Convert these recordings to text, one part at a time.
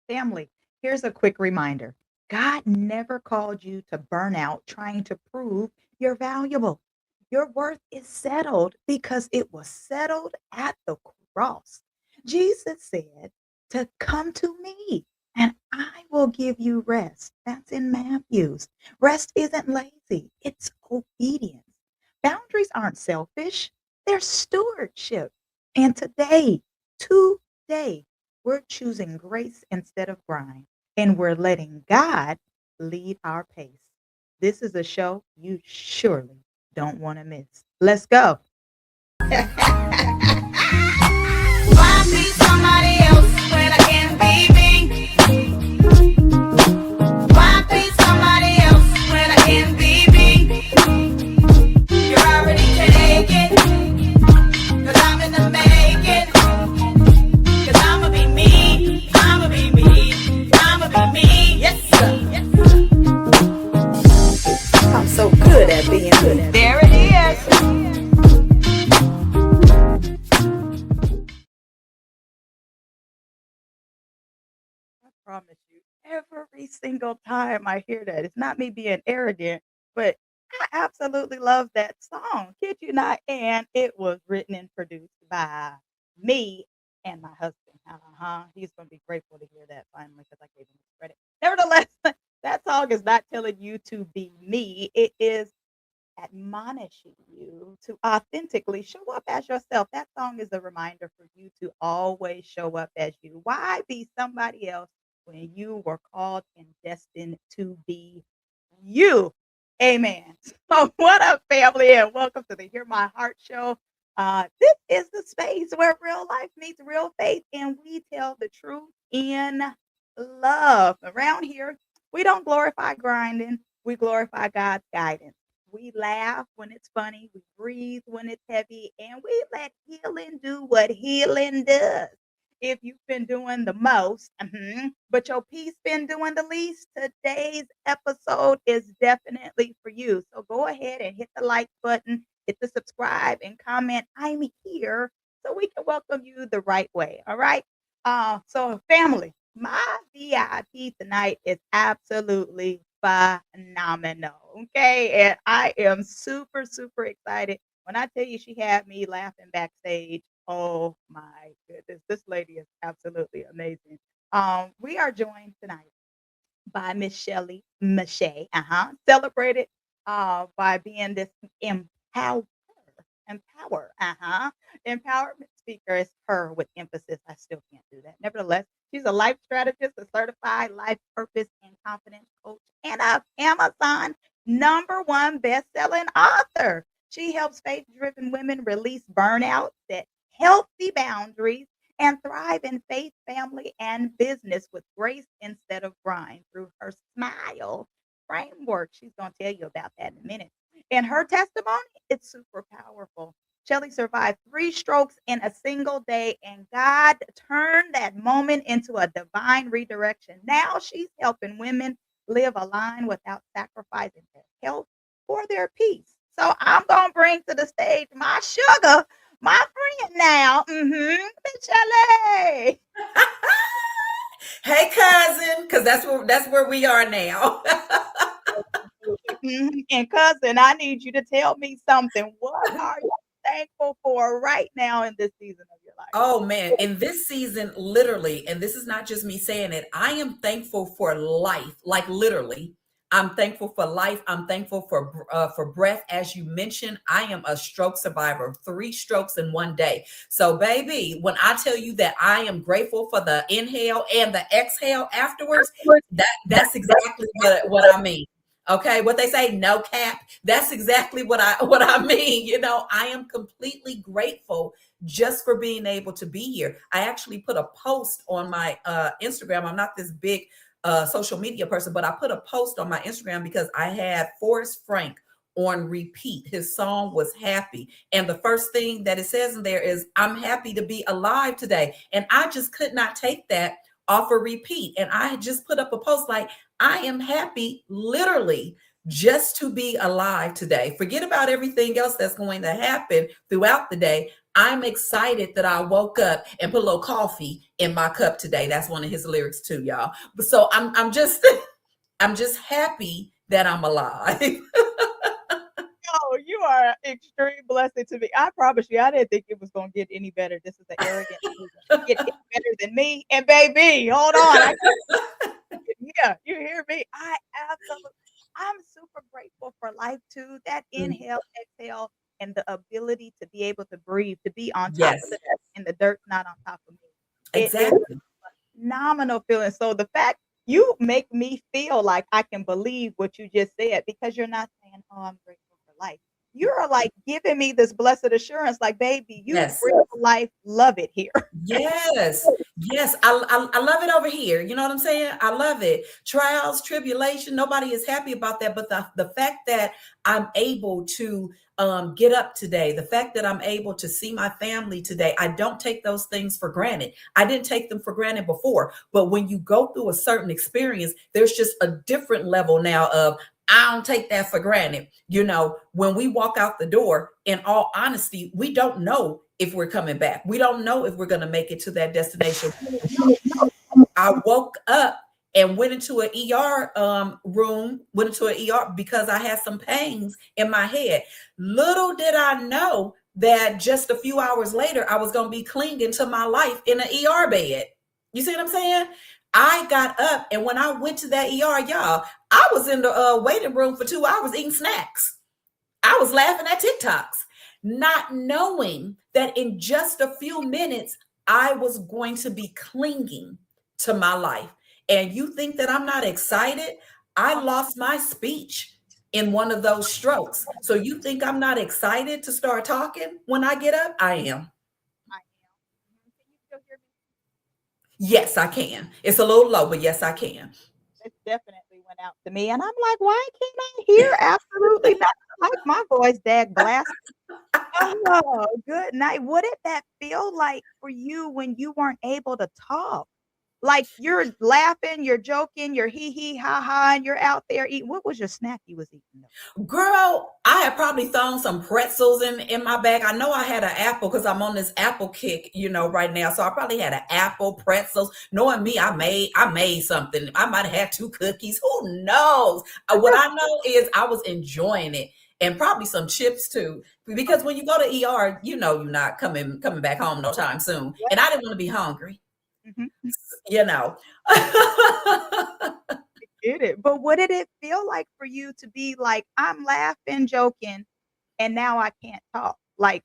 Family, here's a quick reminder. God never called you to burn out trying to prove you're valuable. Your worth is settled because it was settled at the cross. Jesus said to come to me and I will give you rest. That's in Matthew's. Rest isn't lazy, it's obedience. Boundaries aren't selfish, they're stewardship. And today, we're choosing grace instead of grind, and we're letting God lead our pace. This is a show you surely don't want to miss. Let's go. Why be somebody else when I can be me? Why be somebody else when I can be me? You're already taken, cause I'm in the making. Cause I'ma be me, I'ma be me, I'ma be me, yes sir. I'm so good at being good. There it is. I promise you, every single time I hear that, it's not me being arrogant, but I absolutely love that song. Kid you not. And it was written and produced by me and my husband. He's going to be grateful to hear that finally because I gave him his credit. Nevertheless, that song is not telling you to be me. It is admonishing you to authentically show up as yourself. That song is a reminder for you to always show up as you. Why be somebody else when you were called and destined to be you? Amen. So, what up, family, and welcome to the Hear My Heart show. This is the space where real life meets real faith, and we tell the truth in love. Around here, we don't glorify grinding, we glorify God's guidance. We laugh when it's funny, we breathe when it's heavy, and we let healing do what healing does. If you've been doing the most, but your piece been doing the least, today's episode is definitely for you. So go ahead and hit the like button, hit the subscribe, and comment, I'm here, so we can welcome you the right way. All right. So family, my VIP tonight is absolutely phenomenal. Okay. And I am super, super excited. When I tell you she had me laughing backstage, oh my goodness, this lady is absolutely amazing. We are joined tonight by Miss Shelley Meche'tte, celebrated by being this empower, empowerment speaker is her with emphasis. I still can't do that. Nevertheless, she's a life strategist, a certified life purpose and confidence coach, and a Amazon #1 best-selling author. She helps faith-driven women release burnout, set healthy boundaries, and thrive in faith, family, and business with grace instead of grind through her smile framework. She's going to tell you about that in a minute. And her testimony, it's super powerful. Shelley survived 3 strokes in a single day, and God turned that moment into a divine redirection. Now she's helping women live a line without sacrificing their health or their peace. So I'm going to bring to the stage my sugar, my friend now, Miss Shelley. Hey cousin, because that's where we are now. And cousin, I need you to tell me something. What are you thankful for right now in this season of your life? Oh man, in this season, literally, and this is not just me saying it, I am thankful for life, like literally. I'm thankful for life. I'm thankful for breath. As you mentioned, I am a stroke survivor, 3 strokes in one day. So, baby, when I tell you that I am grateful for the inhale and the exhale afterwards, that's exactly what I mean. Okay, what they say, no cap. That's exactly what I mean. I am completely grateful just for being able to be here. I actually put a post on my Instagram. I'm not this big social media person, but I put a post on my Instagram because I had Forrest Frank on repeat. His song was Happy. And the first thing that it says in there is, I'm happy to be alive today. And I just could not take that off a repeat. And I had just put up a post like, I am happy literally just to be alive today. Forget about everything else that's going to happen throughout the day. I'm excited that I woke up and put a little coffee in my cup today. That's one of his lyrics too, y'all. But so I'm just I'm just happy that I'm alive. Oh, you are an extreme blessing to me. I promise you, I didn't think it was gonna get any better. This is an arrogant statement. Get any better than me. And baby, hold on. I yeah, you hear me? Absolutely I'm super grateful for life too. That Mm, inhale, exhale, and the ability to be able to breathe, to be on top of yes, the earth and the dirt's not on top of me. It is exactly. phenomenal feeling. So the fact you make me feel like I can believe what you just said because you're not saying, "Oh, I'm grateful for life." You're like giving me this blessed assurance, like, "Baby, you Yes. real life love it here." Yes, yes, I love it over here. You know what I'm saying? I love it. Trials, tribulation, nobody is happy about that. But the fact that I'm able to get up today, the fact that I'm able to see my family today, I don't take those things for granted. I didn't take them for granted before. But when you go through a certain experience, there's just a different level now of I don't take that for granted. You know, when we walk out the door, in all honesty, we don't know if we're coming back. We don't know if we're going to make it to that destination. I woke up and went into an ER room, went into an ER because I had some pains in my head. Little did I know that just a few hours later, I was going to be clinging to my life in an ER bed. You see what I'm saying? I got up, and when I went to that ER, y'all, I was in the waiting room for 2 hours eating snacks. I was laughing at TikToks, not knowing that in just a few minutes, I was going to be clinging to my life. And you think that I'm not excited? I lost my speech in one of those strokes. So you think I'm not excited to start talking when I get up? I am. I am. Mhm. Can you still hear me? Yes, I can. It's a little low, but yes, I can. It definitely went out to me, and I'm like, "Why can't I hear absolutely nothing like my voice dag blast?" Oh, good night. What did that feel like for you when you weren't able to talk? Like, you're laughing, you're joking, you're hee hee, ha ha, and you're out there eating what was your snack you was eating though? Girl, I had probably thrown some pretzels in my bag. I know I had an apple because I'm on this apple kick, you know, right now. So I probably had an apple, pretzels. Knowing me, I made something. I might have had 2 cookies. Who knows? What I know is I was enjoying it. And probably some chips too. Because when you go to ER, you know you're not coming back home no time soon. What? And I didn't want to be hungry, Mhm. you know. Get it. But what did it feel like for you to be like, "I'm laughing, joking, and now I can't talk?" Like,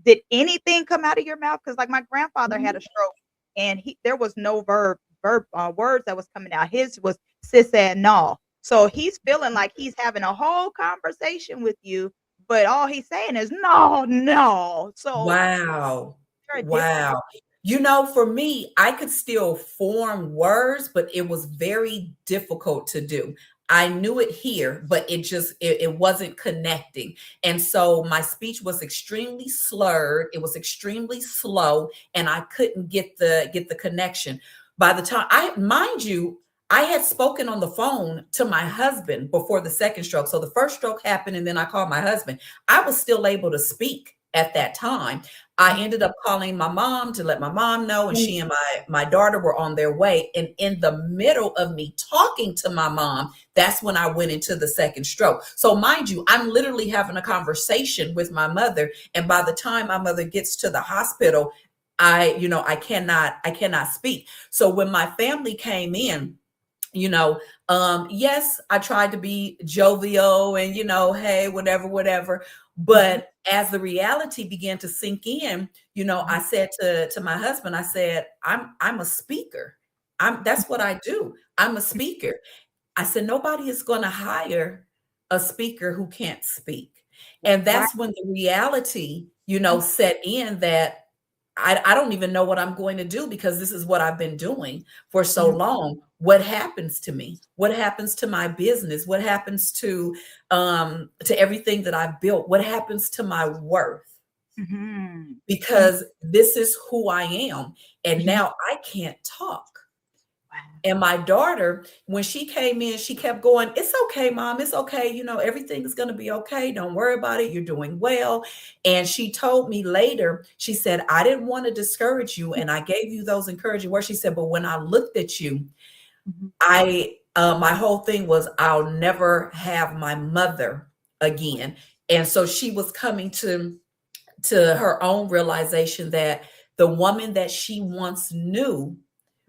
did anything come out of your mouth? Because like, my grandfather had a stroke, and there was no words that was coming out. His was "sis and no." So he's feeling like he's having a whole conversation with you, but all he's saying is, "No, no." So, Wow. there a difference? Wow. You know, for me, I could still form words, but it was very difficult to do. I knew it here, but it wasn't connecting. And so my speech was extremely slurred, it was extremely slow, and I couldn't get the connection. By the time I mind you, I had spoken on the phone to my husband before the second stroke. So the first stroke happened, and then I called my husband. I was still able to speak at that time. I ended up calling my mom to let my mom know, and she and my daughter were on their way. And in the middle of me talking to my mom, that's when I went into the second stroke. So mind you, I'm literally having a conversation with my mother, and by the time my mother gets to the hospital, I cannot speak. So when my family came in, yes, I tried to be jovial and, hey, whatever, whatever. Mhm, But as the reality began to sink in, I mhm, said to my husband, I said, I'm a speaker. That's what I do. I'm a mhm. speaker. I said, nobody is going to hire a speaker who can't speak. And Right. that's when the reality, set in that I don't even know what I'm going to do because this is what I've been doing for so Mhm, long. What happens to me? What happens to my business? What happens to everything that I've built? What happens to my worth? mhm, mhm. Because this is who I am. And Mhm. now I can't talk. And my daughter, when she came in, she kept going, "It's okay, mom. It's okay. Everything is going to be okay. Don't worry about it. You're doing well." And she told me later, she said, "I didn't want to discourage you. And I gave you those encouraging words." She said, "But when I looked at you, Mhm. my whole thing was, I'll never have my mother again." And so she was coming to her own realization that the woman that she once knew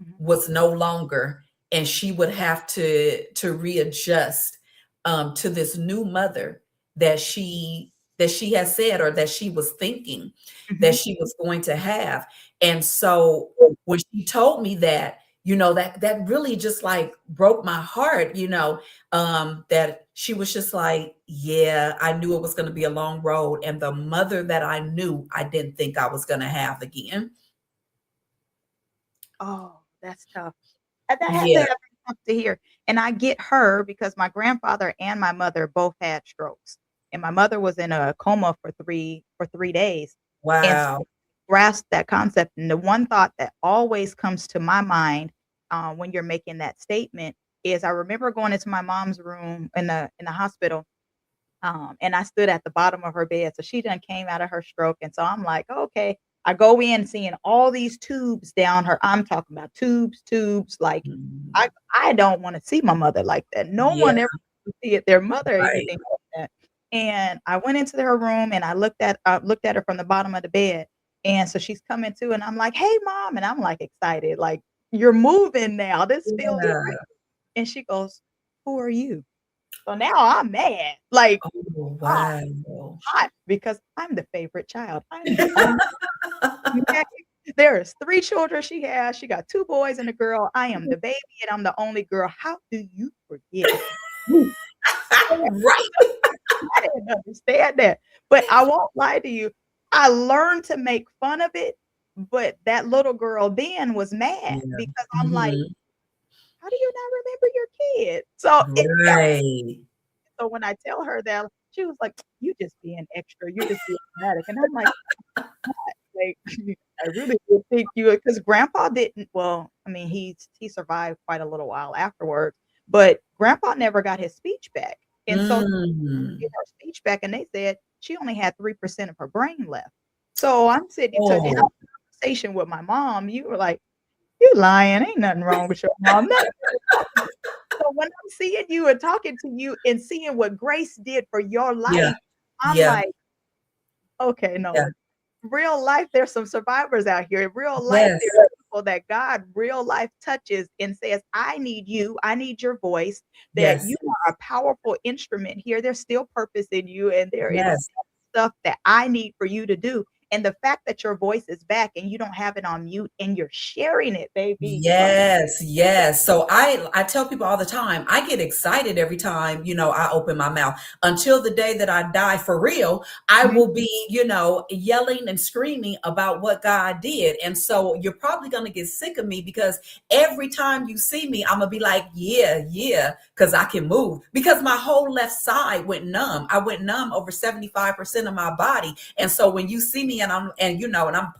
Mhm. was no longer, and she would have to readjust to this new mother that she has said, or that she was thinking that Mhm. she was going to have. And so when she told me that, that really just like broke my heart, that she was just like, "Yeah, I knew it was going to be a long road, and the mother that I knew, I didn't think I was going to have again." Oh, that's tough. That has to Yeah. have been tough to hear, and I get her because my grandfather and my mother both had strokes, and my mother was in a coma for 3 days, and so Wow. grasp that concept, and the one thought that always comes to my mind, when you're making that statement is I remember going into my mom's room in the hospital. And I stood at the bottom of her bed, so she done came out of her stroke, and so I'm like, "Okay." I go in seeing all these tubes down her. I'm talking about tubes, tubes, like, I Mhm. I don't wanna see my mother like that. No Yeah, one ever wants to see it their mother or right. anything like that. And I went into her room, and I looked at her from the bottom of the bed, and so she's coming to, and I'm like, "Hey, mom," and I'm, like, excited, like, "You're moving now. This feels great." Yeah. And she goes, "Who are you?" So now I'm mad, like, Oh, hot, wow. hot, because I'm the favorite child. I'm the only okay? There is 3 children she has. She got 2 boys and a girl. I am the baby, and I'm the only girl. How do you forget me? Right. I didn't understand that. But I won't lie to you, I learned to make fun of it, but that little girl then was mad Yeah. because I'm like, Mhm. "How do you not remember your kid?" So it kept Right. so when I tell her that, she was like, "You just being extra. You're just being dramatic." And I'm like, I really did think you because grandpa didn't well, I mean, he survived quite a little while afterwards, but grandpa never got his speech back, and so Mm. get her speech back, and they said she only had 3% of her brain left. So I'm sitting to have Oh, a conversation with my mom, you were like, "You lying, ain't nothing wrong with your mom, nothing." So when I'm seeing you and talking to you and seeing what grace did for your yeah, life, I'm yeah, like, "Okay, yeah. no, real life, there's some survivors out here. In real life, Yes, there are people that God real life touches and says, "I need you. I need your voice, that yes, you are a powerful instrument here. There's still purpose in you, and there is yes. stuff that I need for you to do." And the fact that your voice is back and you don't have it on mute and you're sharing it, baby, you are Yes, yes. So I tell people all the time, I get excited every time, I open my mouth. Until the day that I die for real, I mhm, will be, yelling and screaming about what God did. And so you're probably going to get sick of me because every time you see me, I'm going to be like, "Yeah, yeah," because I can move. Because my whole left side went numb. I went numb over 75% of my body. And so when you see me and I'm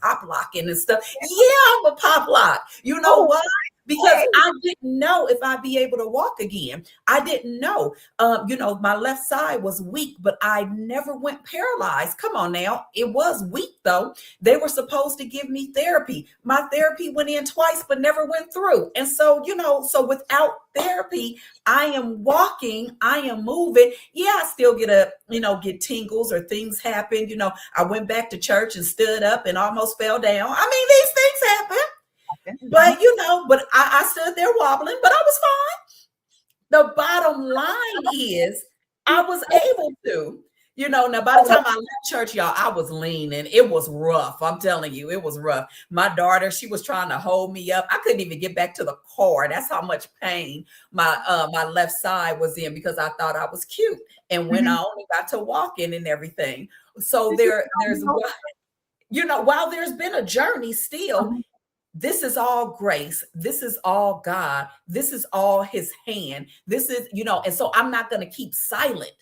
pop locking and stuff, yeah, I'm a pop lock. You know oh, why? Because hey, I didn't know if I'd be able to walk again. I didn't know. My left side was weak, but I never went paralyzed. Come on now. It was weak though. They were supposed to give me therapy. My therapy went in twice, but never went through. And so, so without therapy, I am walking, I am moving. Yeah, I still get tingles or things happen. I went back to church and stood up and almost fell down. I mean, these things happen. mhm, But I stood there wobbling, but I was fine. The bottom line is I was able to. Now by the oh, time I left church, y'all, I was leaning. It was rough. I'm telling you, it was rough. My daughter, she was trying to hold me up. I couldn't even get back to the car. That's how much pain my left side was in because I thought I was cute. And when mhm. I only got to walking and everything. So Did you there's know? while there's been a journey still, Uh-huh. this is all grace. This is all God. This is all his hand. This is, and so I'm not going to keep silent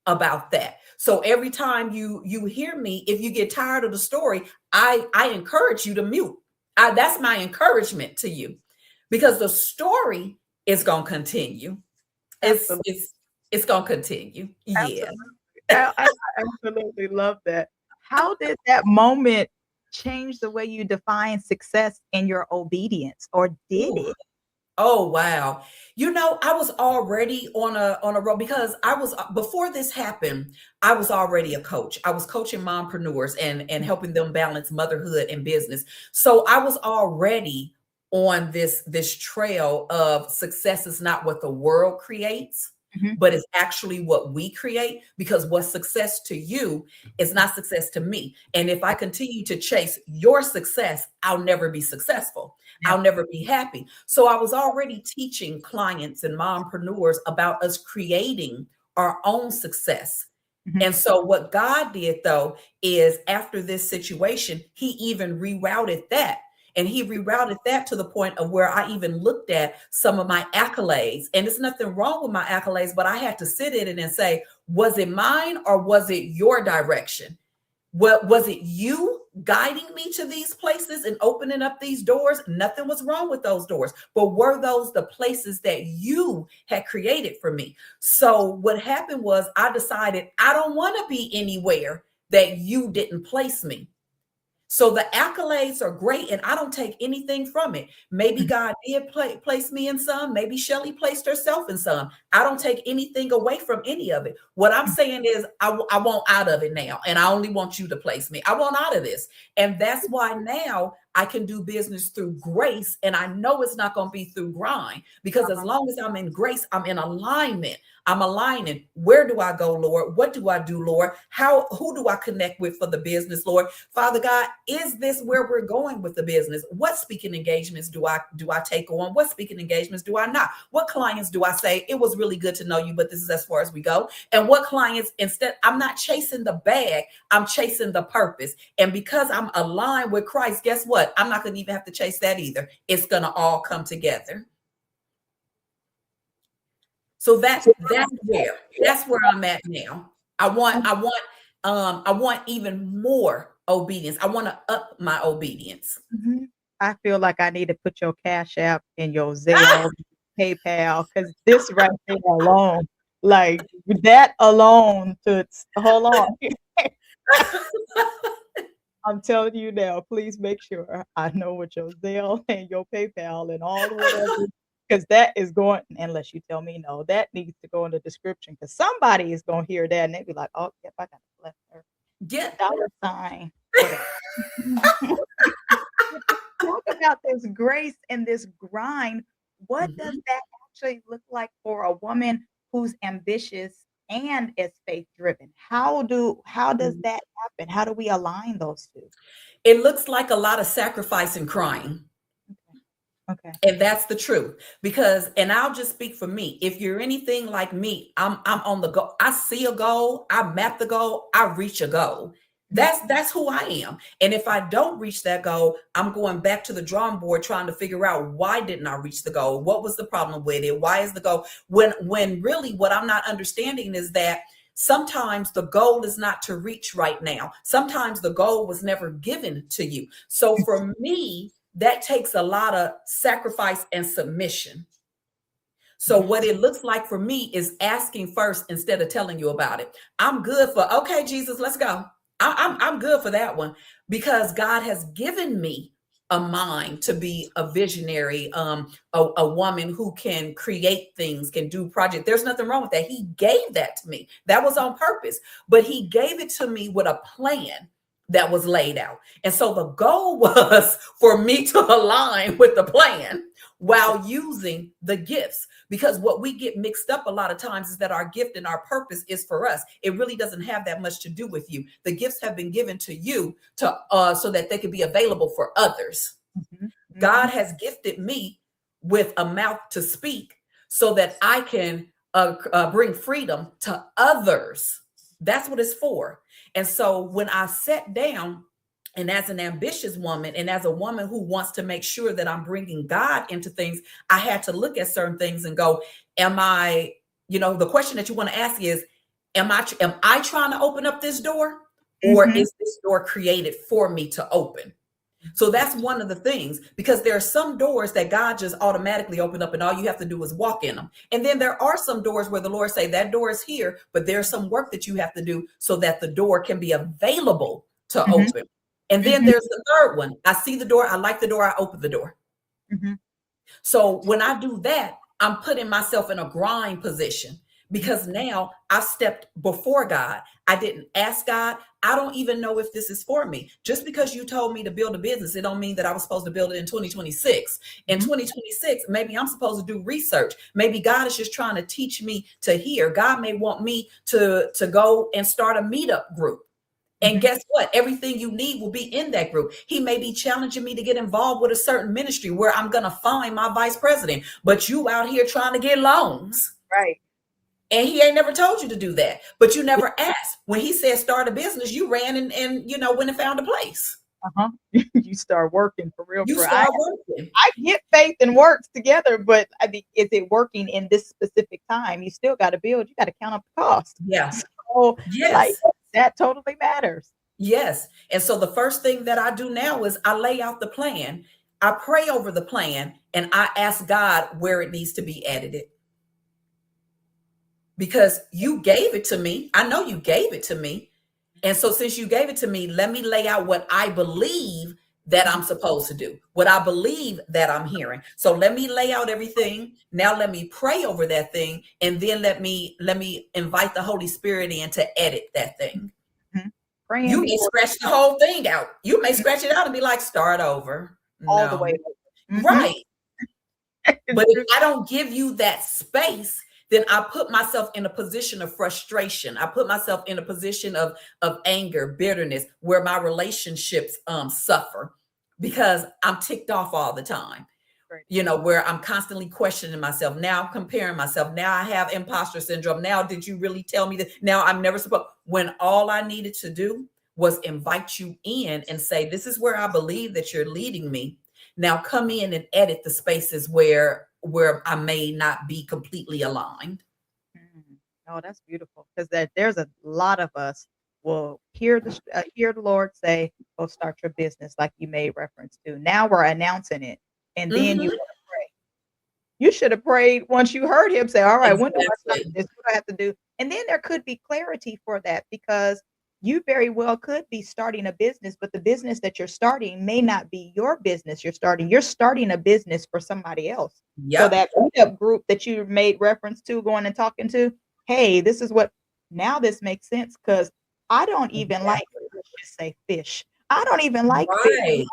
about that. So every time you hear me, if you get tired of the story, I encourage you to mute. That's my encouragement to you. because the story is going to continue. It's Absolutely. it's it's going to continue. Yeah. Absolutely. I absolutely love that. How did that moment change the way you define success in your obedience, or did Ooh. it? Oh wow. I was already on a roll because I was before this happened, I was already a coach. I was coaching mompreneurs and helping them balance motherhood and business. So I was already on this trail of success is not what the world creates, Mhm. but it's actually what we create, because what's success to you is not success to me. And if I continue to chase your success, I'll never be successful. I'll never be happy. So I was already teaching clients and mompreneurs about us creating our own success. Mhm. And so what God did though is after this situation, he even rerouted that. And he rerouted that to the point of where I even looked at some of my accolades. And there's nothing wrong with my accolades, but I had to sit in it and say, was it mine or was it your direction? What was it, you guiding me to these places and opening up these doors? Nothing was wrong with those doors, but were those the places that you had created for me? So what happened was I decided I don't want to be anywhere that you didn't place me. So the accolades are great, and I don't take anything from it. Maybe Mhm. God did place me in some. Maybe Shelley placed herself in some. I don't take anything away from any of it. What I'm saying is, I want out of it now, and I only want you to place me. I want out of this, and that's why now I can do business through grace, and I know it's not going to be through grind, because as Uh-huh. long as I'm in grace, I'm in alignment. I'm aligning. Where do I go, Lord? What do I do, Lord? Who do I connect with for the business, Lord? Father God, is this where we're going with the business? What speaking engagements do I take on? What speaking engagements do I not? What clients do I say, it was really good to know you, but this is as far as we go? And what clients, instead, I'm not chasing the bag, I'm chasing the purpose. And because I'm aligned with Christ, guess what? I'm not going to even have to chase that either. It's going to all come together. So that's where I'm at now. I want even more obedience. I want to up my obedience. Mhm. I feel like I need to put your Cash App and your Zelle, PayPal, because this right there alone, like, that alone to hold on. I'm telling you now, please make sure I know what your Zelle and your PayPal and all whatever, because that is going, unless you tell me no, that needs to go in the description, because somebody is gonna hear that and they be like, "Oh, yep, I gotta bless her." Get Dollar sign, whatever. Talk about this grace and this grind. What does Mhm. that actually look like for a woman who's ambitious and is faith driven? How does that happen? How do we align those 2? It looks like a lot of sacrifice and crying. Okay. Okay. And that's the truth. Because, and I'll just speak for me. If you're anything like me, I'm on the go. I see a goal, I map the goal, I reach a goal. Mhm. That's who I am. And if I don't reach that goal, I'm going back to the drawing board trying to figure out, why didn't I reach the goal? What was the problem with it? Why is the goal, when really what I'm not understanding is that sometimes the goal is not to reach right now. Sometimes the goal was never given to you. So for me, that takes a lot of sacrifice and submission. So Mhm. what it looks like for me is asking first instead of telling you about it. I'm good for, okay, Jesus, let's go. I'm good for that one, because God has given me a mind to be a visionary, a woman who can create things, can do projects. There's nothing wrong with that. He gave that to me. That was on purpose, but he gave it to me with a plan that was laid out. And so the goal was for me to align with the plan while using the gifts. Because what we get mixed up a lot of times is that our gift and our purpose is for us. It really doesn't have that much to do with you. The gifts have been given to you to so that they can be available for others. Mhm. God Mhm. has gifted me with a mouth to speak so that I can bring freedom to others. That's what it's for. And so when I sat down, and as an ambitious woman, and as a woman who wants to make sure that I'm bringing God into things, I had to look at certain things and go, am I, the question that you want to ask is, am I trying to open up this door, or Mhm. is this door created for me to open? So that's one of the things, because there are some doors that God just automatically opened up and all you have to do is walk in them. And then there are some doors where the Lord say that door is here, but there's some work that you have to do so that the door can be available to Mhm, open. And then mhm, there's the third one. I see the door, I like the door, I open the door. mhm, So when I do that, I'm putting myself in a grind position, mhm, because now I've stepped before God. I didn't ask God. I don't even know if this is for me. Just because you told me to build a business, it don't mean that I was supposed to build it in 2026. In mhm. 2026, maybe I'm supposed to do research. Maybe God is just trying to teach me to hear. God may want me to go and start a meetup group. And Mhm. guess what? Everything you need will be in that group. He may be challenging me to get involved with a certain ministry where I'm going to find my vice president, but you out here trying to get loans. Right. And he ain't never told you to do that, but you never asked. When he said start a business, you ran and went and found a place. Uh-huh. You start working You for real. I start working. I get faith and works together, but I mean, is it working in this specific time? You still gotta build, you gotta count up the cost. Yeah. So, like, Yes. that totally matters. Yes. And so the first thing that I do now is I lay out the plan. I pray over the plan and I ask God where it needs to be edited, because you gave it to me. I know you gave it to me. And so since you gave it to me, let me lay out what I believe that Mhm, I'm supposed to do, what I believe that I'm hearing. So let me lay out everything. Now let me pray over that thing. And then let me invite the Holy Spirit in to edit that thing. mhm. Praying You may before scratch the whole thing out. You may scratch it out and be like, start over. all the way No. over. Mhm. Right. It's But if true. I don't give you that space, then I put myself in a position of frustration. I put myself in a position of anger, bitterness, where my relationships suffer because I'm ticked off all the time. Right. Where I'm constantly questioning myself. Now I'm comparing myself. Now I have imposter syndrome. Now, did you really tell me that? Now I'm never supposed, when all I needed to do was invite you in and say, this is where I believe that you're leading me. Now come in and edit the spaces where I may not be completely aligned. Mhm. Oh, that's beautiful, 'cause there's a lot of us will hear the Lord say, "Go start your business," like you made reference to. Now we're announcing it, and then you Mhm. wanna pray. You should have prayed once you heard him say, "Alright, when do I start Exactly. this? What do I have to do?" And then there could be clarity for that because you very well could be starting a business, but the business that you're starting may not be your business you're starting. You're starting a business for somebody else. So Yep. that meetup group that you made reference to going and talking to, "Hey, this is what." Now this makes sense because I don't even like, Exactly. let's just say, fish. I don't even like fish. Right.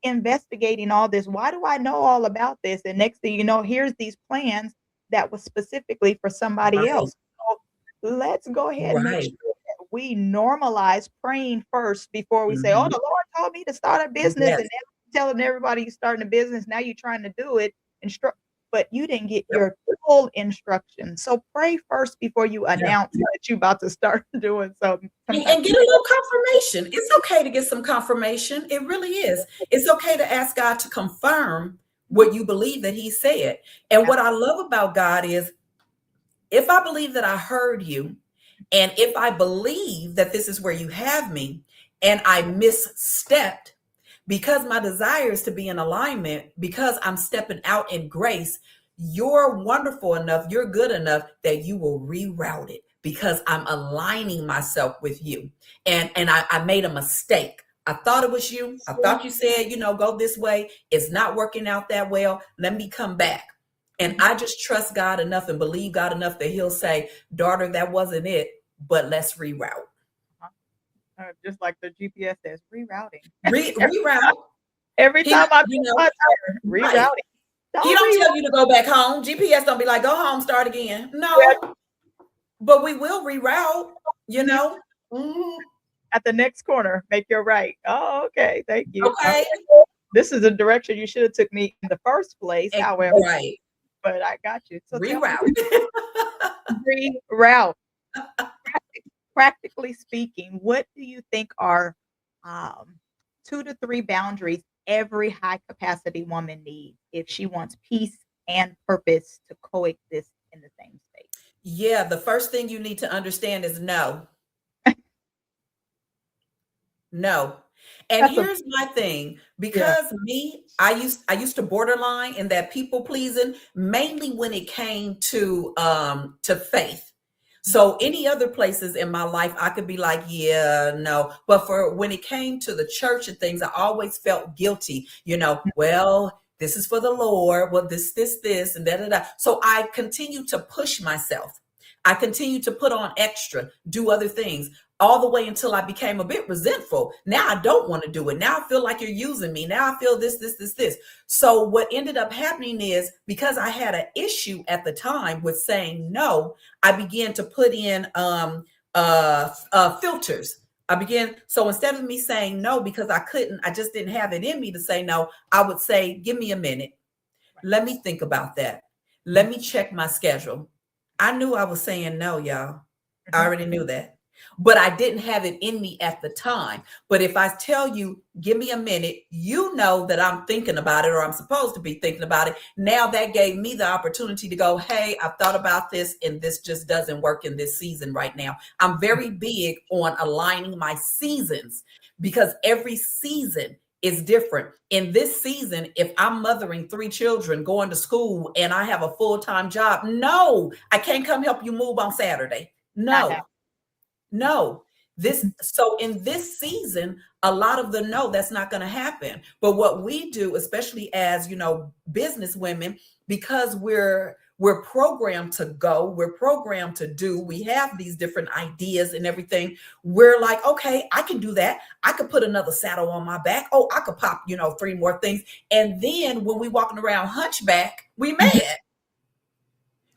Investigating all this. Why do I know all about this? And next thing you know, here's these plans that was specifically for somebody Right. else. So let's go ahead and make Right. sure that we normalize praying first before we say, "Oh, Mhm. the Lord told me to start a business," and Yes. now you're telling everybody you're starting a business. Now you're trying to do it, instruct, but you didn't get Yep. your full instruction. So pray first before you Yeah. announce that you're about to start doing something, some And type and of get a little confirmation. It's okay to get some confirmation. It really is. It's okay to ask God to confirm Mhm. what you believe that He said. And what I love about God is, if I believe that I heard you, and if I believe that this is where you have me, and I misstepped, because my desire is to be in alignment, because I'm stepping out in grace, you're wonderful enough, you're good enough that you will reroute it, because I'm aligning myself with you. And I made a mistake. I thought it was you. I thought you said, go this way. It's not working out that well. Let me come back. And Mhm. I just trust God enough and believe God enough that He'll say, daughter, that wasn't it, but let's reroute. Uh-huh. Just like the GPS says, rerouting. Reroute. Every He, time I you miss know, my turn, right. rerouting. He Don't don't reroute tell you to go back home. GPS don't be like, go home, start again. that. No, but we will reroute, you Mhm. know? Mhm. At the next corner, make your right. Oh, okay, thank you. Okay. This is a direction you should have took me in the first place, however, Right. but I got you. So tell me, Reroute. reroute. Practically speaking, what do you think are, um, 2 to 3 boundaries every high capacity woman needs if she wants peace and purpose to coexist in the same space? Yeah, the first thing you need to understand is no. No. And That's a here's my thing, yeah. because me, I used to borderline in that people pleasing, mainly when it came to faith. Mhm. So any other places in my life, I could be like, yeah, no. But for when it came to the church and things, I always felt guilty, well, this is for the Lord. Well, this, and da da da. So I continue to push myself. I continue to put on extra, do other things, all the way until I became a bit resentful. Now I don't want to do it. Now I feel like you're using me. Now I feel this. So what ended up happening is, because I had an issue at the time with saying no, I began to put in filters. So instead of me saying no because I just didn't have it in me to say no, I would say, give me a minute. Right. Let me think about that. Mhm. Let me check my schedule. I knew I was saying no, y'all. I Mhm. already knew that. But I didn't have it in me at the time. But if I tell you, give me a minute, you know that I'm thinking about it, or I'm supposed to be thinking about it. Now that gave me the opportunity to go, hey, I've thought about this and this just doesn't work in this season right now. I'm very big on aligning my seasons, because every season is different. In this season, if I'm mothering 3 children, going to school, and I have a full-time job, no, I can't come help you move on Saturday. Not happy. No, no. So in this season, a lot of the no, that's not going to happen. But what we do, especially as, business women, because we're programmed to go, we're programmed to do, we have these different ideas and everything. We're like, okay, I can do that. I could put another saddle on my back. Oh, I could pop, 3 more things. And then when we walking around hunchback, we Mhm. mad.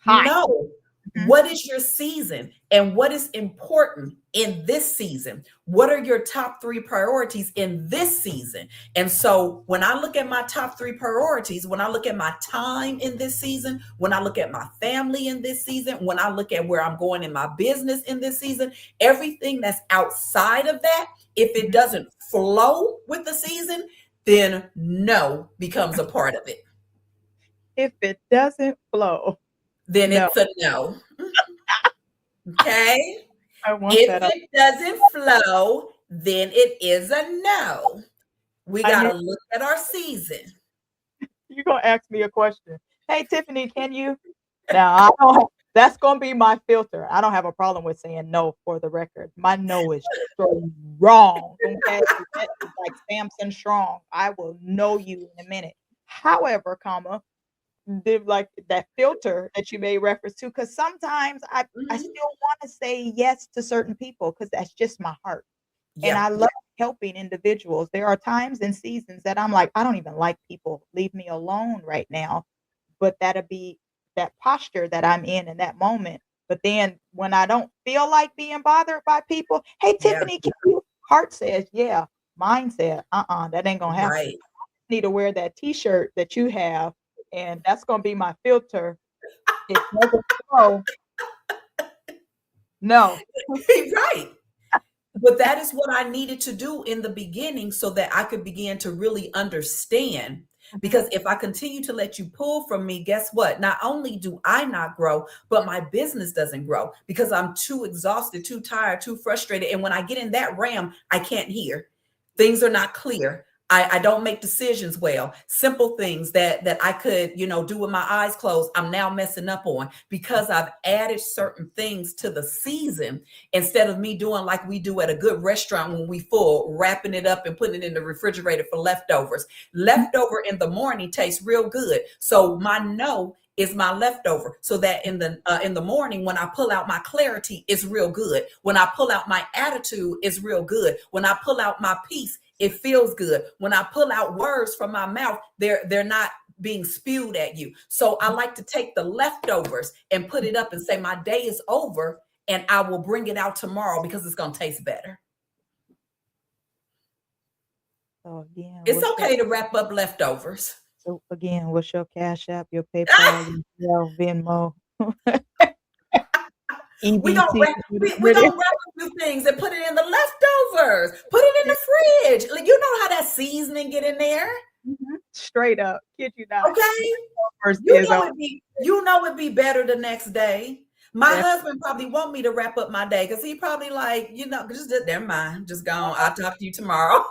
Hot. No. Mhm. What is your season and what is important in this season? What are your top 3 priorities in this season? And so when I look at my top 3 priorities, when I look at my time in this season, when I look at my family in this season, when I look at where I'm going in my business in this season, everything that's outside of that, if it Mhm. doesn't flow with the season, then no becomes a part of it. If it doesn't flow, Then no. it's a no. Okay. I want If that up. it doesn't flow, then it is a no. We I got need to look at our season. you gonna ask me a question. "Hey, Tiffany, can you" Now, I don't that's gonna be my filter. I don't have a problem with saying no, for the record. My no is strong, okay? That is like Samson strong. I will know you in a minute. However, like that filter that you made reference to, because sometimes I Mhm. still wanna say yes to certain people because that's just my heart. And Yeah. I love helping individuals. There are times and seasons that I'm like, "I don't even like people. Leave me alone right now." But that'll be that posture that I'm in that moment. But then when I don't feel like being bothered by people, "Hey, Yeah. Tiffany, can you" heart says, "Yeah." Mine said, that ain't gonna happen. Right. Need to wear that T-shirt that you have, and that's gonna be my filter. It doesn't flow. No. Right. But that is what I needed to do in the beginning so that I could begin to really understand. Mhm. Because if I continue to let you pull from me, guess what? Not only do I not grow, but my business doesn't grow because I'm too exhausted, too tired, too frustrated. And when I get in that realm, I can't hear. Things are not clear. I don't make decisions well. Simple things that I could, do with my eyes closed, I'm now messing up on because I've added certain things to the season instead of me doing like we do at a good restaurant when we full, wrapping it up and putting it in the refrigerator for leftovers. Leftover in the morning tastes real good. So my no is my leftover, so that in the morning when I pull out my clarity, it's real good. When I pull out my attitude, it's real good. When I pull out my peace, it feels good. When I pull out words from my mouth, they're not being spewed at you. So I like to take the leftovers and put it up and say my day is over, and I will bring it out tomorrow because it's going to taste better. So again, It's okay to wrap up leftovers. what's your Cash App, your PayPal, your Zelle, Venmo, we gonna EBT? wrap, we gonna wrap a few things and put it in the leftovers. Put it in the fridge. Like, you know how that seasoning get in there, Mhm. Straight up, kid you not. okay? First is on You know it'd be better the next day. My that. husband probably want me to wrap up my day because he probably like, just never mind. Just gone. I'll talk to you tomorrow.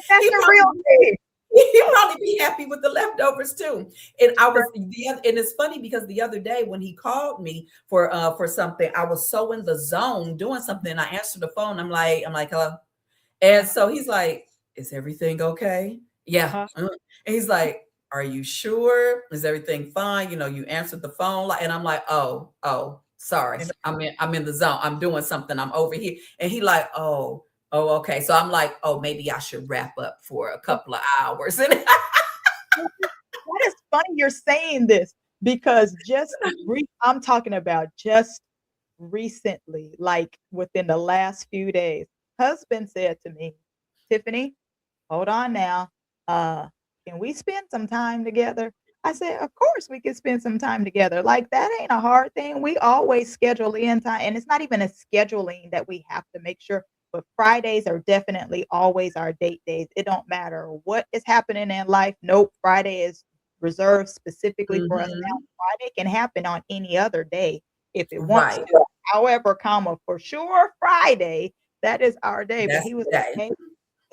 That's He the real probably thing. he'd probably be happy with the leftovers too. And I was and it's funny because the other day when he called me for something, I was so in the zone doing something. I answered the phone. I'm like, hello. And Uh-huh, so he's like, is everything okay? Yeah. uh-huh. And he's like, are you sure? Is everything fine? You answered the phone. And I'm like, oh, sorry. And I'm in the zone. I'm doing something. I'm over here. And he like, oh, okay. So I'm like, oh, maybe I should wrap up for a couple of hours. And that is funny you're saying this because I'm talking about just recently, like within the last few days, husband said to me, Tiffany, hold on now. Uh, can we spend some time together? I said, of course we can spend some time together. Like that ain't a hard thing. We always schedule in time. And it's not even a scheduling that we have to make sure, but Fridays are definitely always our date days. It don't matter what is happening in life. Nope. Friday is reserved specifically for us now. Mhm. Friday can happen on any other day if it wants Right. to. However, comma, for sure, Friday, that is our day. But That's he the was day. like, hey,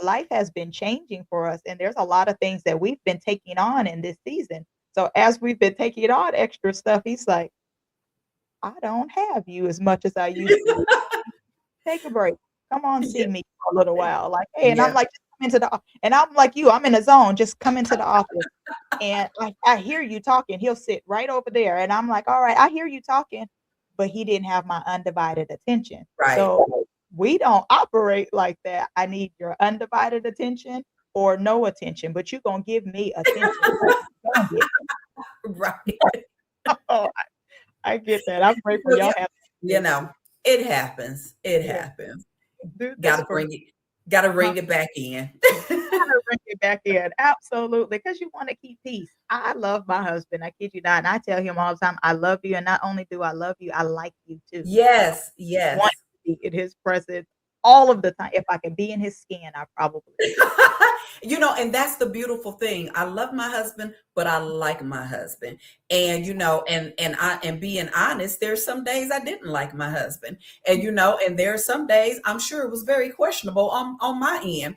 life has been changing for us, and there's a lot of things that we've been taking on in this season. So as we've been taking on extra stuff, he's like, I don't have you as much as I used to. Take a break. Come on, see Yeah. me for a little while. Like, hey, and I'm Yeah. like, just come into and I'm like you, I'm in a zone. Just come into the office. And I hear you talking. He'll sit right over there. And I'm like, all right, I hear you talking. But he didn't have my undivided attention. Right. So we don't operate like that. I need your undivided attention or no attention, but you're gonna give me attention. Don't get Right. oh, I get that. I'm grateful Well, y'all yeah, have you know, it happens. It yeah, happens. do this Gotta for me. bring it, gotta Huh? bring it back in. Gotta bring it back in. Absolutely, because you wanna keep peace. I love my husband, I kid you not, and I tell him all the time, "I love you, and not only do I love you, I like you too." So, Yes, want yes. to be in his presence all of the time. If I can be in his skin, I probably would. And that's the beautiful thing. I love my husband, but I like my husband. And and being honest, there's some days I didn't like my husband. And there are some days I'm sure it was very questionable on my end,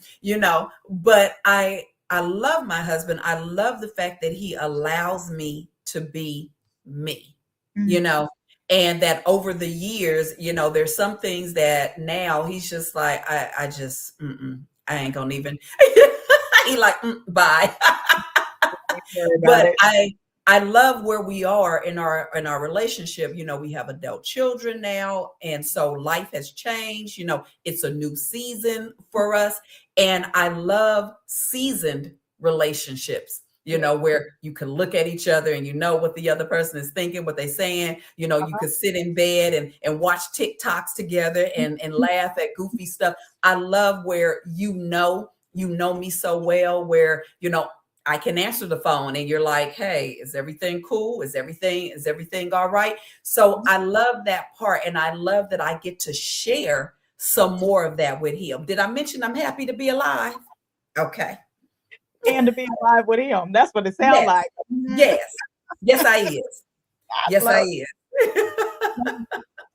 but I love my husband. I love the fact that he allows me to be me, you Mhm. know, and that over the years, there's some things that now he's just like, I just, I ain't gonna even. He like, bye. Don't worry about But it. I love where we are in our relationship. We have adult children now, and so life has changed. It's a new season for us, and I love seasoned relationships. Yeah. Where you can look at each other and you know what the other person is thinking, what they're saying. You Uh-huh. could sit in bed and watch TikToks together and laugh at goofy stuff. I love where you know me so well, where I can answer the phone and you're like, hey, is everything cool? Is everything all right? So Mhm. I love that part. And I love that I get to share some more of that with him. Did I mention I'm happy to be alive? Okay. And to be alive with him. That's what it sounds Yes. like. Mhm. Yes. Yes, I is. I Yes, I love is.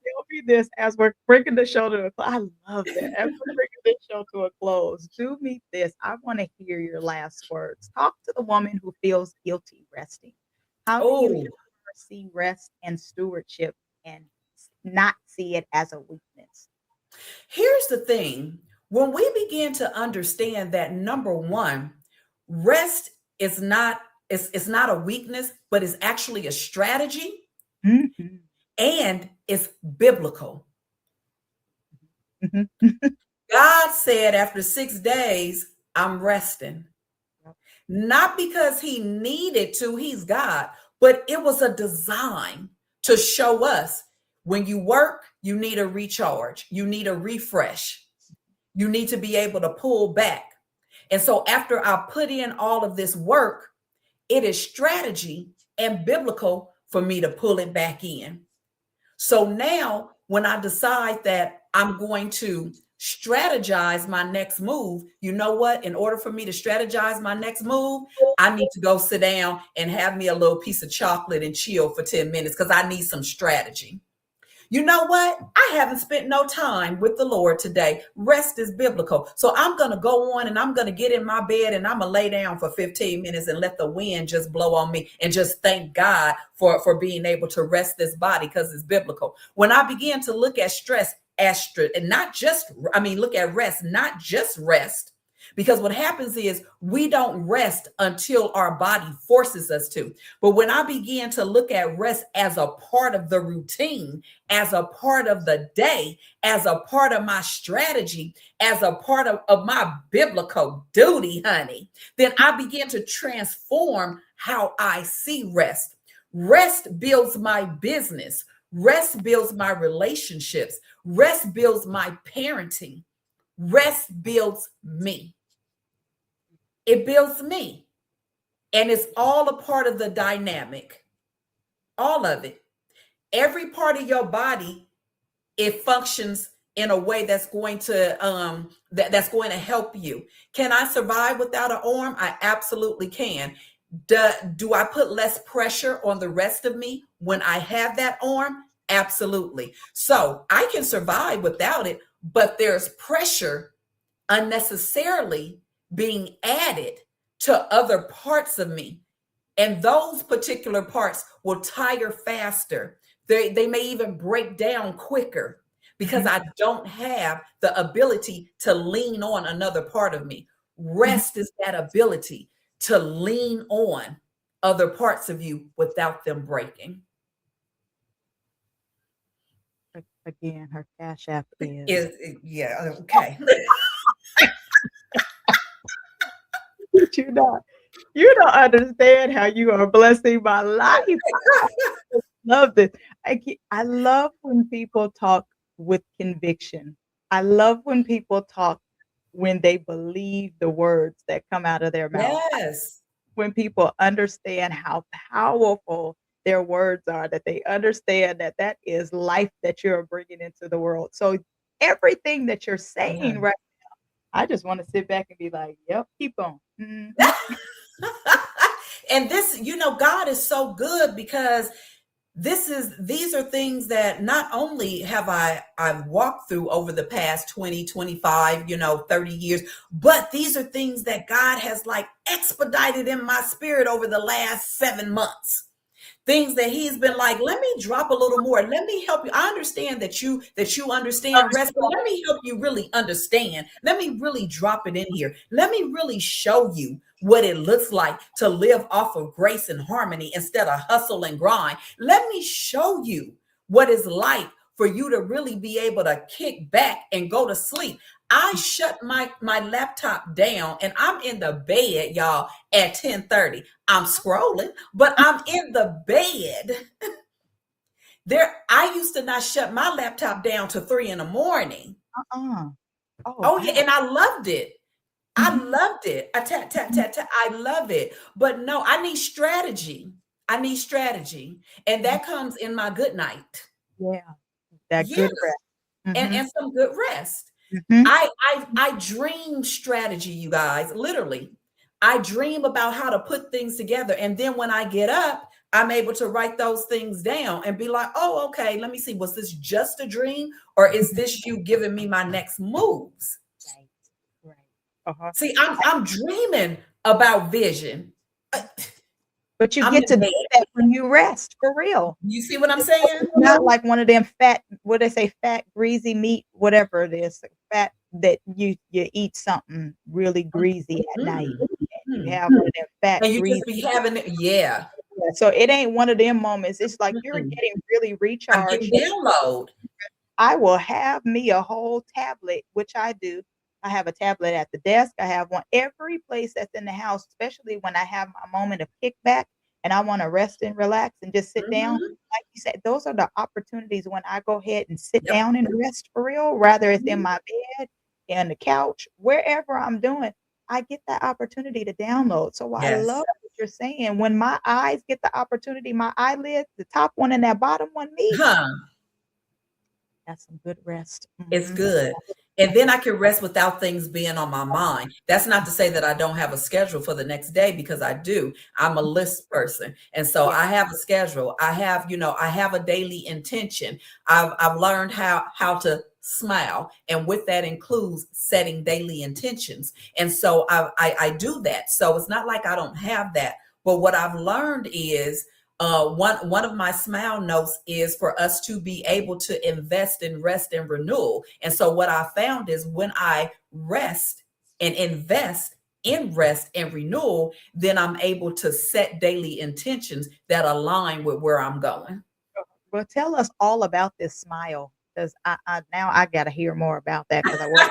tell me this as we're bringing the show to a close. I love that. As we're bringing this show to a close, do me this. I want to hear your last words. Talk to the woman who feels guilty resting. How do you help Oh, her see rest and stewardship and not see it as a weakness? here's the thing. When we begin to understand that, number one, rest is not it's not a weakness, but it's actually a strategy, Mhm. and it's biblical. Mhm. God said after 6 days, I'm resting. Not because he needed to, he's God, but it was a design to show us when you work, you need a recharge, you need a refresh, you need to be able to pull back. And so after I put in all of this work, it is strategy and biblical for me to pull it back in. So now, when I decide that I'm going to strategize my next move, you know what? In order for me to strategize my next move, I need to go sit down and have me a little piece of chocolate and chill for 10 minutes because I need some strategy. You know what? I haven't spent no time with the Lord today. Rest is biblical. So I'm going to go on and I'm going to get in my bed and I'm going to lay down for 15 minutes and let the wind just blow on me and just thank God for being able to rest this body because it's biblical. When I began to look at stress, and not just, I mean, look at rest, not just rest. Because what happens is we don't rest until our body forces us to. But when I began to look at rest as a part of the routine, as a part of the day, as a part of my strategy, as a part of my biblical duty, honey, then I began to transform how I see rest. Rest builds my business. Rest builds my relationships. Rest builds my parenting. Rest builds me. It builds me. And it's all a part of the dynamic. All of it. Every part of your body, it functions in a way that's going to that's going to help you. Can I survive without an arm? I absolutely can. Do I put less pressure on the rest of me when I have that arm? Absolutely. So I can survive without it, but there's pressure unnecessarily being added to other parts of me. And those particular parts will tire faster. They may even break down quicker because I don't have the ability to lean on another part of me. Rest is that ability to lean on other parts of you without them breaking. Again, her cash app is. Yeah, okay. You not. You don't understand how you are blessing my life. I love this. I love when people talk with conviction. I love when people talk when they believe the words that come out of their mouth. Yes. When people understand how powerful their words are, that they understand that that is life that you're bringing into the world. So everything that you're Yeah. saying right now, I just want to sit back and be like, "Yep, keep on." Mhm. And this, God is so good because these are things that not only have I've walked through over the past 20, 25, 30 years, but these are things that God has like expedited in my spirit over the last 7 months. Things that he's been like, let me drop a little more. Let me help you. I understand that you understand rest, but let me help you really understand. Let me really drop it in here. Let me really show you what it looks like to live off of grace and harmony instead of hustle and grind. Let me show you what it's like for you to really be able to kick back and go to sleep. I shut my laptop down and I'm in the bed, y'all, at 10:30. I'm scrolling, but I'm in the bed. I used to not shut my laptop down till 3 in the morning. Uh-uh. Oh, Oh, yeah, wow. and I loved it. I Mhm. loved it. I tap, tap, tap, tap. I love it. But no, I need strategy. I need strategy. And Mhm. that comes in my good night. Yeah, that Yes. good rest. And Mhm. some good rest. Mhm. I dream strategy, you guys, literally. I dream about how to put things together. And then when I get up, I'm able to write those things down and be like, oh, okay, let me see. Was this just a dream? Or is this you giving me my next moves? Right, right. Uh-huh. See, I'm dreaming about vision. Uh, But you I'm get to in do bed. that when you rest, for real. You see what I'm It's saying? not like one of them fat, what they say, fat, greasy meat, whatever it is, fat that you eat something really greasy at night, Mhm. and you Mhm. have one of them fat, And you just greasy. be having it. Yeah. Yeah, so it ain't one of them moments. It's like you're Mm-mm. getting really I'm getting recharged. download. I will have me a whole tablet, which I do. I have a tablet at the desk. I have one every place that's in the house, especially when I have my moment of kickback and I want to rest and relax and just sit down. Mhm. Like you said, those are the opportunities when I go ahead and sit Yep. down and rest for real, rather it's in Mhm. my bed, in the couch, wherever I'm doing. I get that opportunity to download. So I Yes. love what you're saying. When my eyes get the opportunity, my eyelids, the top one and that bottom one meet, Huh. that's some good rest. It's Mhm. good. And then I can rest without things being on my mind. That's not to say that I don't have a schedule for the next day, because I do. I'm a list person. And so Yeah. I have a schedule. I have, I have a daily intention. I've learned how to smile. And with that includes setting daily intentions. And so I do that. So it's not like I don't have that. But what I've learned is one of my smile notes is for us to be able to invest in rest and renewal. And so what I found is when I rest and invest in rest and renewal, then I'm able to set daily intentions that align with where I'm going. Well, tell us all about this smile, because I now I gotta hear more about that because I was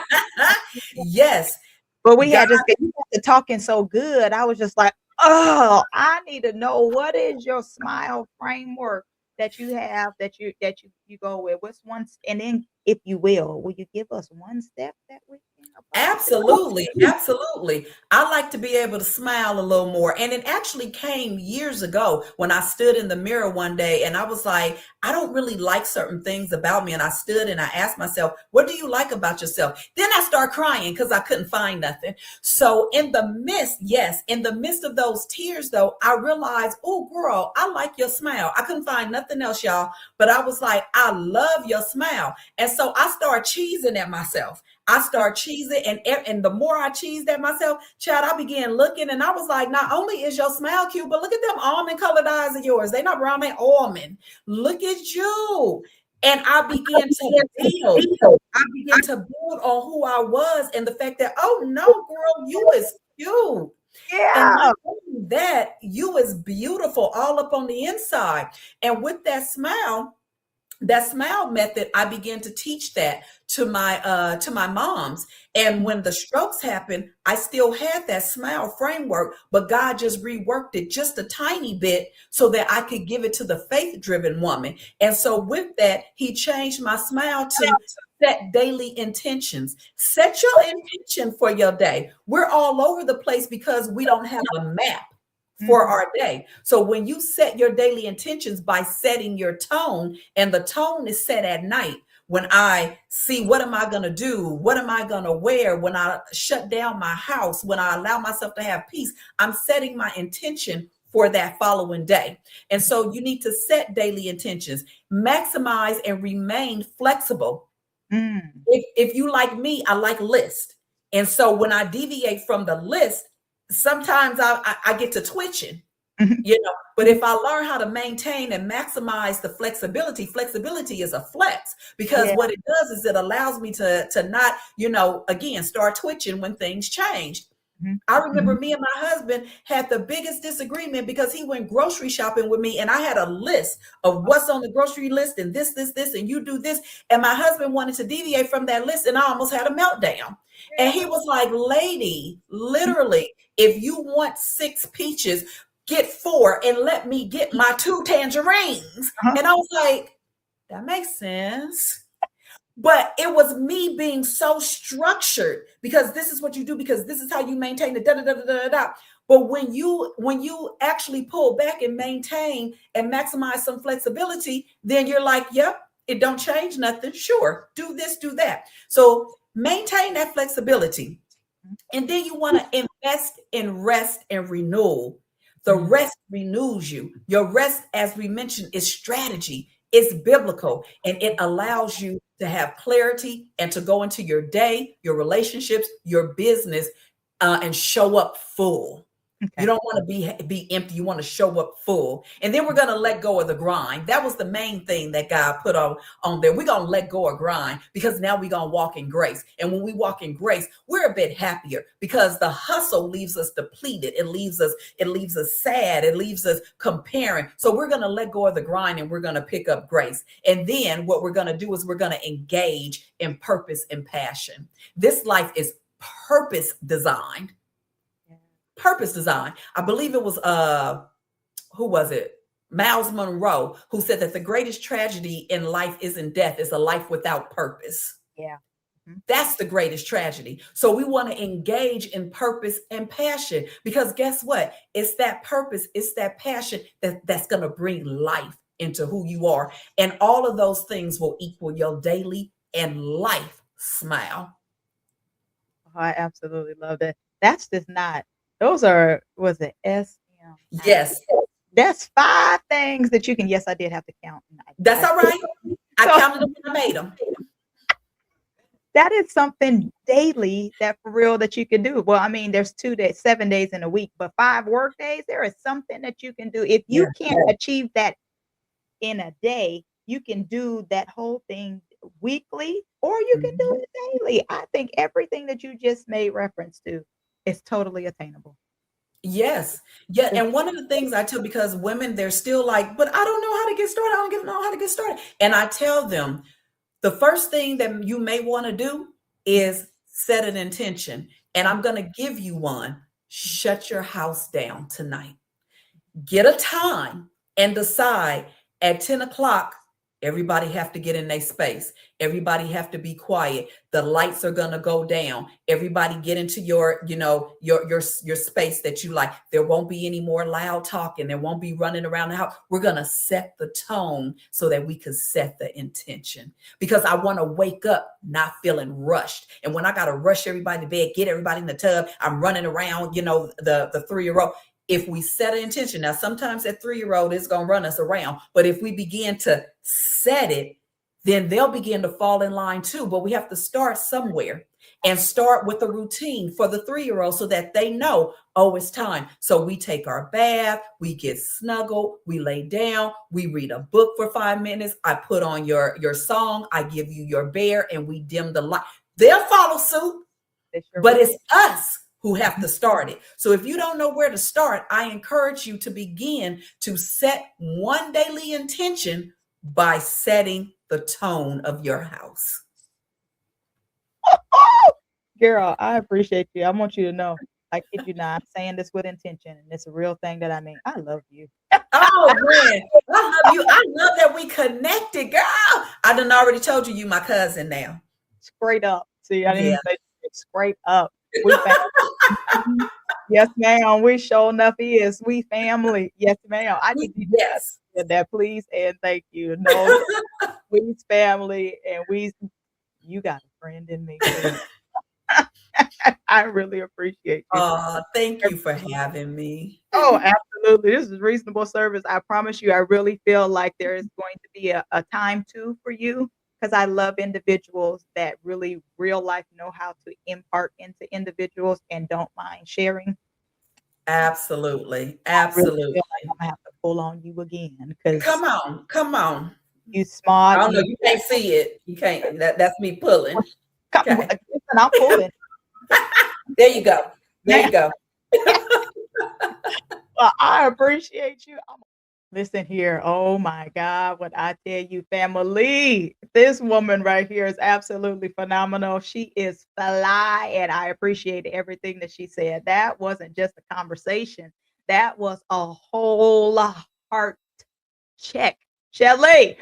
Yes, but we God. had just you got to talking so good. I was just like, "Oh, I need to know what is your smile framework that you have that you go with? What's one and then if you will you give us one step that we can apply Absolutely, to?" absolutely. I like to be able to smile a little more. And it actually came years ago when I stood in the mirror one day and I was like, I don't really like certain things about me. And I stood and I asked myself, what do you like about yourself? Then I start crying because I couldn't find nothing. So in the midst, yes, in the midst of those tears, though, I realized, oh, girl, I like your smile. I couldn't find nothing else, y'all. But I was like, I love your smile. And so I started cheesing at myself. I start cheesing, and the more I cheesed at myself, child, I began looking, and I was like, not only is your smile cute, but look at them almond colored eyes of yours. They not brown, they almond. Look at you. And I began to build. I began to build on who I was and the fact that, oh no, girl, you is cute. And Yeah. not only that, you is beautiful all up on the inside. And with that smile method, I began to teach that to my moms. And when the strokes happened, I still had that smile framework, but God just reworked it just a tiny bit so that I could give it to the faith driven woman. And so with that, he changed my smile to set daily intentions. Set your intention for your day. We're all over the place because we don't have a map for Mhm. our day. So when you set your daily intentions by setting your tone, and the tone is set at night, when I see what am I going to do? What am I going to wear? When I shut down my house, when I allow myself to have peace, I'm setting my intention for that following day. And so you need to set daily intentions, maximize and remain flexible. Mm. If you like me, I like list. And so when I deviate from the list, sometimes I get to twitching, Mhm. but if I learn how to maintain and maximize the flexibility is a flex, because Yeah. what it does is it allows me to not, again, start twitching when things change. Mhm. I remember me and my husband had the biggest disagreement because he went grocery shopping with me and I had a list of what's on the grocery list and this, and you do this. And my husband wanted to deviate from that list and I almost had a meltdown. And he was like, lady, literally, if you want 6 peaches, get 4 and let me get my 2 tangerines. Uh-huh. And I was like, that makes sense. But it was me being so structured because this is what you do, because this is how you maintain the da da da da da da. But when you actually pull back and maintain and maximize some flexibility, then you're like, yep, it don't change nothing. Sure, do this, do that. So maintain that flexibility. And then you want to invest in rest and renewal. The Mhm. rest renews you. Your rest, as we mentioned, is strategy, it's biblical, and it allows you to have clarity and to go into your day, your relationships, your business, and show up full. You Okay. don't want to be empty. You want to show up full. And then we're going to let go of the grind. That was the main thing that God put on there. We're going to let go of grind because now we're going to walk in grace. And when we walk in grace, we're a bit happier because the hustle leaves us depleted. It leaves us sad. It leaves us comparing. So we're going to let go of the grind and we're going to pick up grace. And then what we're going to do is we're going to engage in purpose and passion. This life is purpose designed. Yeah. Purpose design. I believe it was who was it? Miles Monroe, who said that the greatest tragedy in life isn't death, it's a life without purpose. Yeah. Mhm. That's the greatest tragedy. So we want to engage in purpose and passion because guess what? It's that purpose, it's that passion that's going to bring life into who you are. And all of those things will equal your daily and life Smile. Oh, I absolutely love that. That's just not those are was it S.M.I.L.E? Yes, That's 5 things that you can yes, I did have to count, and that's I all right. I so counted them when I made them. that is something daily that for real that you can do. Well, I mean, there's 2 days 7 days in a week, but 5 work days, there is something that you can do. If you Yeah. can't achieve that in a day, you can do that whole thing weekly or you can do Mhm. it daily. I think everything that you just made reference to is totally attainable. Yes. Yeah. It's And one of the things I tell, because women, they're still like, but I don't know how to get started. I don't know how to get started. And I tell them, the first thing that you may want to do is set an intention. And I'm going to give you one. Shut your house down tonight. Get a time and decide at 10 o'clock, everybody have to get in their space. Everybody have to be quiet. The lights are gonna go down. Everybody get into your, your space that you like. There won't be any more loud talking. There won't be running around the house. We're gonna set the tone so that we can set the intention. Because I want to wake up not feeling rushed. And when I gotta rush everybody to bed, get everybody in the tub, I'm running around, the 3-year-old. If we set an intention, now sometimes that 3-year-old is going to run us around, but if we begin to set it, then they'll begin to fall in line too. But we have to start somewhere and start with a routine for the 3-year-old so that they know, oh, it's time. So we take our bath, we get snuggled, we lay down, we read a book for 5 minutes. I put on your song, I give you your bear, and we dim the light. They'll follow suit, they sure but will. it's us who have to start it. So if you don't know where to start, I encourage you to begin to set one daily intention by setting the tone of your house. Girl, I appreciate you. I want you to know, I kid you not, I'm saying this with intention, and it's a real thing that I mean. I love you. Oh man, I love you. I love that we connected, girl. I done already told you my cousin now. Straight up. See, I didn't Yeah. even say straight up. We family. Mhm. Yes, ma'am. We sure enough is. We family. Yes, ma'am. I just need to Yes. say that, please and thank you. No, we's family, and we you got a friend in me, please. I really appreciate you. Oh, thank you for having me. Oh, absolutely. This is reasonable service. I promise you, I really feel like there is going to be a time too for you because I love individuals that really real life know how to impart into individuals and don't mind sharing. Absolutely. I really feel like Absolutely. I'm gonna have to pull on you again because Come on. Come on. you smart, I don't know. you You can't see it. You can't. That's me pulling. Okay. listen, I'm pulling. There you go. There Now, you go. well, I appreciate you. Listen here. Oh my God. What I tell you, family, this woman right here is absolutely phenomenal. She is fly, and I appreciate everything that she said. That wasn't just a conversation, that was a whole heart check. Shelley,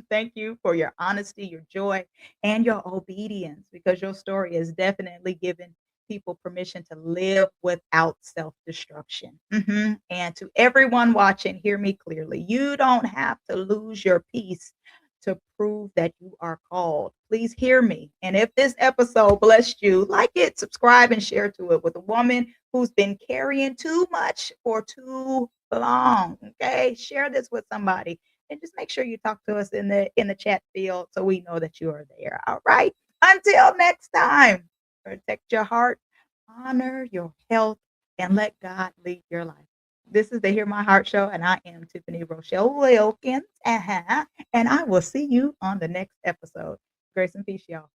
thank you for your honesty, your joy, and your obedience because your story is definitely given people permission to live without self destruction. And to everyone watching, hear me clearly. You don't have to lose your peace to prove that you are called. Please hear me. And if this episode blessed you, like it, subscribe, and share to it with a woman who's been carrying too much for too long. Okay. Share this with somebody and just make sure you talk to us in the chat field so we know that you are there. All right. Until next time, protect your heart, honor your health, and let God lead your life. This is the Hear My Heart Show, and I am Tiffany Rochelle Wilkins. And I will see you on the next episode. Grace and peace, y'all.